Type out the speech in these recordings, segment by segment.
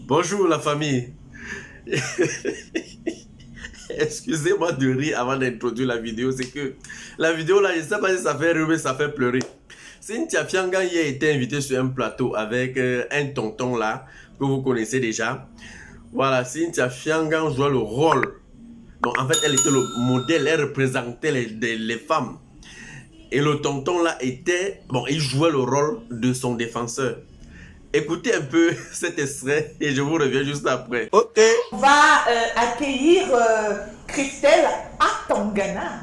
Bonjour la famille. Excusez-moi de rire avant d'introduire la vidéo. C'est que la vidéo là, je ne sais pas si ça fait rire, mais ça fait pleurer. Cynthia Fianga y a été invitée sur un plateau avec un tonton là, que vous connaissez déjà. Voilà, Cynthia Fianga jouait le rôle. Donc en fait, elle était le modèle, elle représentait les femmes. Et le tonton là était, bon, il jouait le rôle de son défenseur. Écoutez un peu cet extrait et je vous reviens juste après. Ok. On va accueillir Christelle Atangana,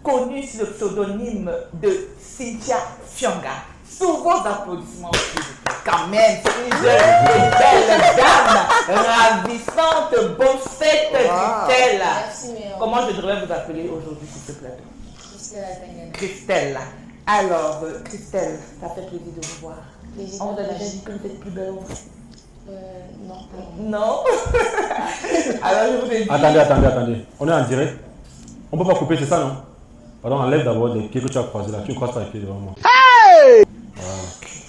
connue sous le pseudonyme de Cynthia Fianga. Sous vos applaudissements, s'il vous plaît. Quand même, c'est une jeune et belle dame, ravissante, bossette, Christelle. Merci, mais Comment je devrais vous appeler aujourd'hui sur ce plateau? Christelle Atangana. Christelle. Alors, Christelle, ça fait plaisir de vous voir. Plaisir On vous a déjà partagé. dit que vous êtes plus belle. Non. Non. Alors, je vous ai dit. Attendez. On est en direct. On peut pas couper, c'est ça, non? Pardon, enlève d'abord les pieds que tu as croisés là. Tu ne croises pas les pieds devant moi.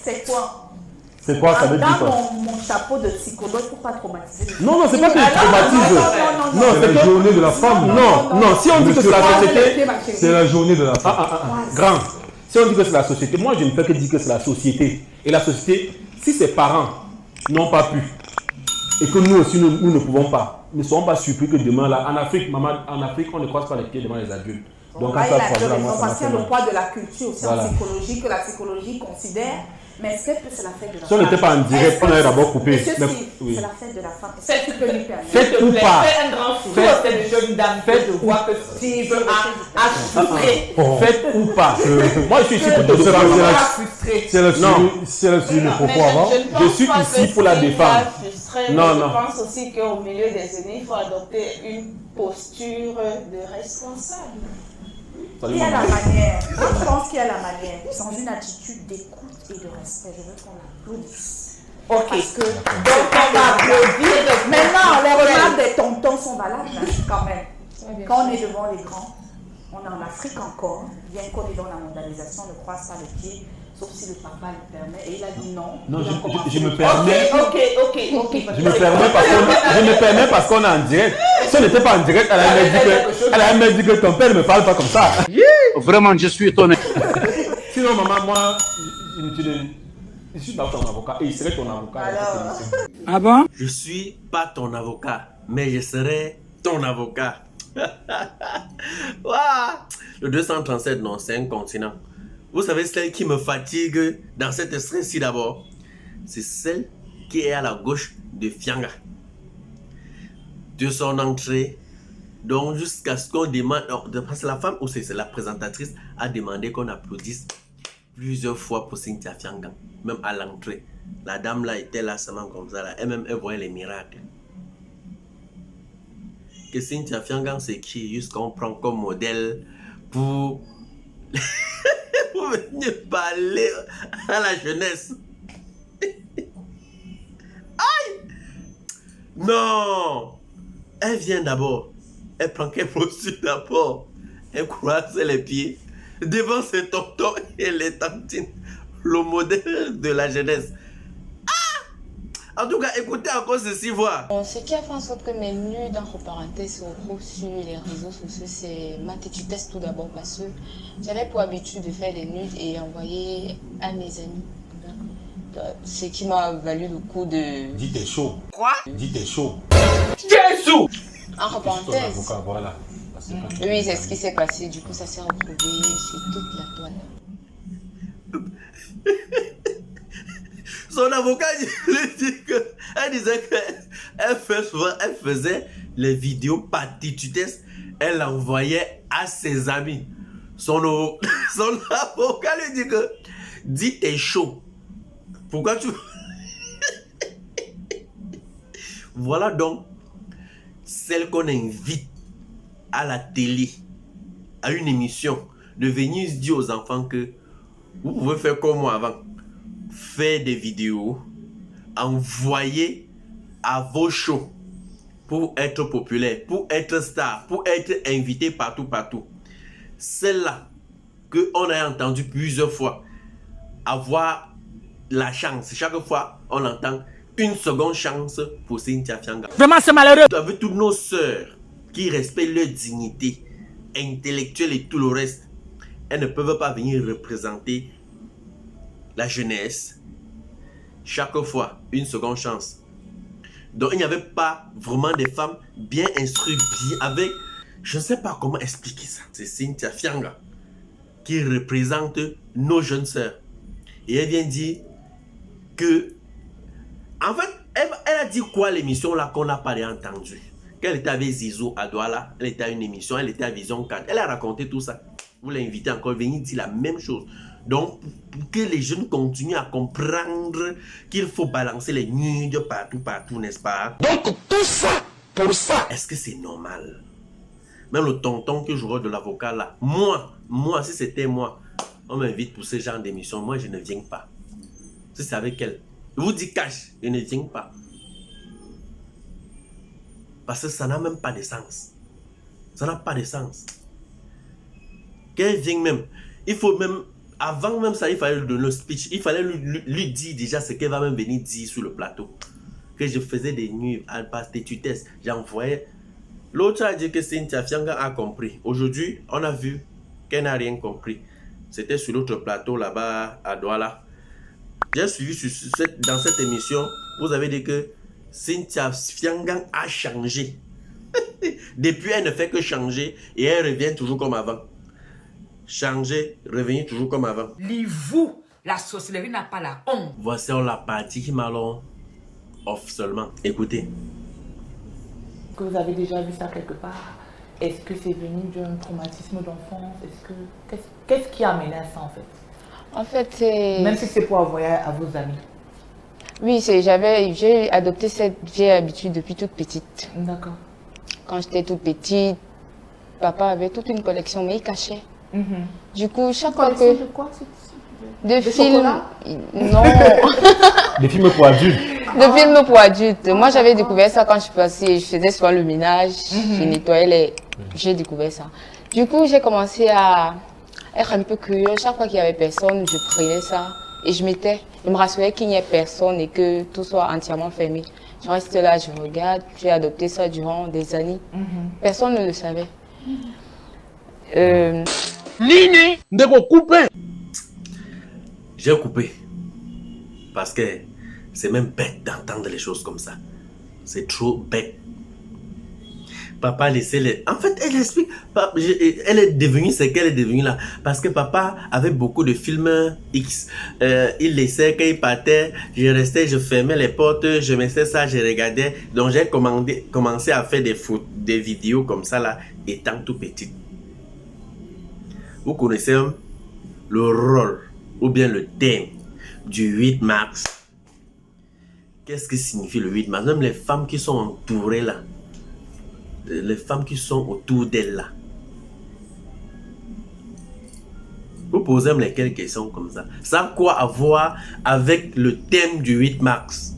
C'est quoi? C'est quoi? Ça veut dire quoi? Dans mon chapeau de psychologue pour pas traumatiser les gens. Non, c'est pas que tu traumatises. Non, c'est la journée de la femme. Non, si on dit que c'est la société, c'est la journée de la femme. Grand. Si on dit que c'est la société, moi je ne fais que dire que c'est la société. Et la société, si ses parents n'ont pas pu, et que nous aussi nous ne pouvons pas, ne soyons pas surpris que demain là, en Afrique, maman, en Afrique, on ne croise pas les pieds devant les adultes. Donc, Là, il quand a ça raison, moi, ça parce qu'il y a m'a le fait poids de la culture aussi Voilà. en psychologie, que la psychologie considère. Mais est-ce que c'est la fête de la Si on femme? n'était pas en direct, on aurait d'abord coupé. Monsieur Mais- Steve, oui. c'est la fête de la femme. Est-ce que tu peux lui permettre? Faites ou pas. Fais un grand sourire à cette jeune dame que je vois que Steve a frustré. Faites ou pas. Moi je suis ici pour te Il défendre. a frustré. Si elle a Non. suivi le propos avant, Je suis ici pour la défendre. Non. Je pense aussi qu'au milieu des années, il faut adopter une posture de responsable. Il y a la manière. Moi, je pense qu'il y a la manière. Dans une attitude d'écoute et de respect. Je veux qu'on applaudisse. Ok. Parce que donc on va applaudir. Maintenant, les remarques des tontons sont valables hein, quand même. Quand on est devant les grands, on est en Afrique encore, bien qu'on est dans la mondialisation, on ne croise pas les pieds, sauf si le papa le permet. Et il a dit non. Non, Il a commencé. je me permets. Ok. Je me permets parce qu'on est en direct. Si on n'était pas en direct, elle a même dit que ton père ne me parle pas comme ça. Vraiment, je suis étonné. Sinon, maman, moi, je suis pas ton avocat et il serait ton avocat. Alors. Ah bon? Je suis pas ton avocat, mais je serai ton avocat. Ouah. Le 237, non, c'est un continent. Vous savez, celle qui me fatigue dans cet extrait-ci d'abord, c'est celle qui est à la gauche de Fianga. De son entrée, donc jusqu'à ce qu'on demande, parce que la femme, ou c'est la présentatrice, a demandé qu'on applaudisse plusieurs fois pour Cynthia Fianga, même à l'entrée. La dame là était là seulement comme ça, là. Elle-même, elle voyait les miracles. Que Cynthia Fianga, c'est qui, juste qu'on prend comme modèle pour, pour venir parler à la jeunesse. Aïe! Non! Elle vient d'abord. Elle prend quelle posture d'abord? Elle croise les pieds devant ses tontons et les tantines. Le modèle de la jeunesse. Ah! En tout cas, écoutez encore ceci, voir. Ce qui a fait en sorte que mes nudes, entre parenthèses, se retrouvent sur les réseaux sociaux, c'est ma têtutesse tout d'abord parce que j'avais pour habitude de faire des nudes et envoyer à mes amis. Ce qui m'a valu le coup de... Dis t'es chaud. Quoi? Dis t'es chaud. Entre Ton parenthèses. avocat, voilà. Oui, c'est ce qui s'est passé. Du coup, ça s'est retrouvé sur toute la toile. Son avocat lui dit que, elle disait qu'elle faisait les vidéos par titutesse, elle l'envoyait à ses amis. Son avocat lui dit que, dis t'es chaud. Pourquoi tu... Voilà donc celle qu'on invite à la télé, à une émission, de venir dire aux enfants que vous pouvez faire comme moi avant. Faire des vidéos, envoyer à vos shows pour être populaire, pour être star, pour être invité partout. Celle-là qu'on a entendu plusieurs fois, avoir la chance, chaque fois on entend une seconde chance pour Cynthia Fianga. Vraiment, c'est malheureux. Avec toutes nos sœurs qui respectent leur dignité intellectuelle et tout le reste, elles ne peuvent pas venir représenter la jeunesse. Chaque fois, une seconde chance. Donc, il n'y avait pas vraiment des femmes bien instruites, bien avec... Je ne sais pas comment expliquer ça. C'est Cynthia Fianga qui représente nos jeunes sœurs. Et elle vient dire que... En fait, elle a dit quoi l'émission là qu'on n'a pas entendu? Qu'elle était avec Zizou à Douala, elle était à une émission, elle était à Vision 4. Elle a raconté tout ça. Vous l'invitez encore, venir dire la même chose. Donc, pour que les jeunes continuent à comprendre qu'il faut balancer les nudes partout, n'est-ce pas? Donc, tout ça, pour ça. Est-ce que c'est normal? Même le tonton que je vois de l'avocat là, moi, si c'était moi, on m'invite pour ce genre d'émission, moi je ne viens pas. Si c'est avec elle, je vous dis cash, je ne viens pas. Parce que ça n'a même pas de sens. Ça n'a pas de sens. Qu'elle vienne même, il faut même, avant même ça, il fallait lui donner le speech, il fallait lui dire déjà ce qu'elle va même venir dire sur le plateau. Que je faisais des nuits à base de tutesse, j'envoyais. L'autre a dit que Cynthia Fianga a compris. Aujourd'hui, on a vu qu'elle n'a rien compris. C'était sur l'autre plateau là-bas à Douala. J'ai suivi dans cette émission, vous avez dit que Cynthia Fianga a changé. Depuis, elle ne fait que changer et elle revient toujours comme avant. Changer, revenir toujours comme avant. Livez-vous, la sorcellerie n'a pas la honte. Voici la partie qui m'a off seulement. Écoutez. Est-ce que vous avez déjà vu ça quelque part? Est-ce que c'est venu d'un traumatisme d'enfance? Qu'est-ce qui a amené à ça en fait? En fait, c'est... Même si c'est pour envoyer à vos amis. Oui, j'ai adopté cette vieille habitude depuis toute petite. D'accord. Quand j'étais toute petite, papa avait toute une collection, mais il cachait. Du coup, chaque fois que... De quoi? De films... Non. Des films pour adultes. De films pour adultes. Moi, j'avais découvert ça quand je passais. Je faisais soit le ménage, je nettoyais les... J'ai découvert ça. Du coup, j'ai commencé à être un peu curieux. Chaque fois qu'il n'y avait personne, je prenais ça et je mettais. Je me rassurais qu'il n'y ait personne et que tout soit entièrement fermé. Je reste là, je regarde. J'ai adopté ça durant des années. Personne ne le savait. Nini, de couper. J'ai coupé. Parce que c'est même bête d'entendre les choses comme ça. C'est trop bête. Papa laissait les... En fait, elle explique. Elle est devenue ce qu'elle est devenue là. Parce que papa avait beaucoup de films X. Il laissait quand il partait. Je restais, je fermais les portes. Je mettais ça, je regardais. Donc j'ai commencé à faire des vidéos comme ça là, étant tout petit. Vous connaissez le rôle ou bien le thème du 8 mars. Qu'est-ce que signifie le 8 mars? Même les femmes qui sont entourées là, les femmes qui sont autour d'elles là. Vous posez même lesquelles questions comme ça. Ça a quoi à voir avec le thème du 8 mars?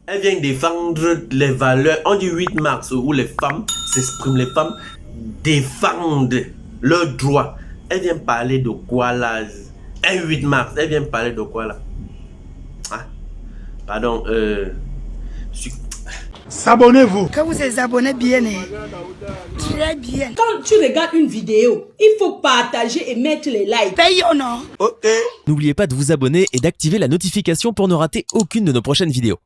Elle vient défendre les valeurs. On dit 8 mars où les femmes s'expriment, les femmes défendent leurs droits. Elle vient parler de quoi là? Un 8 mars, elle vient parler de quoi là? Ah, pardon, S'abonnez-vous. Que vous vous abonnez bien, très bien. Quand tu regardes une vidéo, il faut partager et mettre les likes. Paye ou non? Ok. N'oubliez pas de vous abonner et d'activer la notification pour ne rater aucune de nos prochaines vidéos.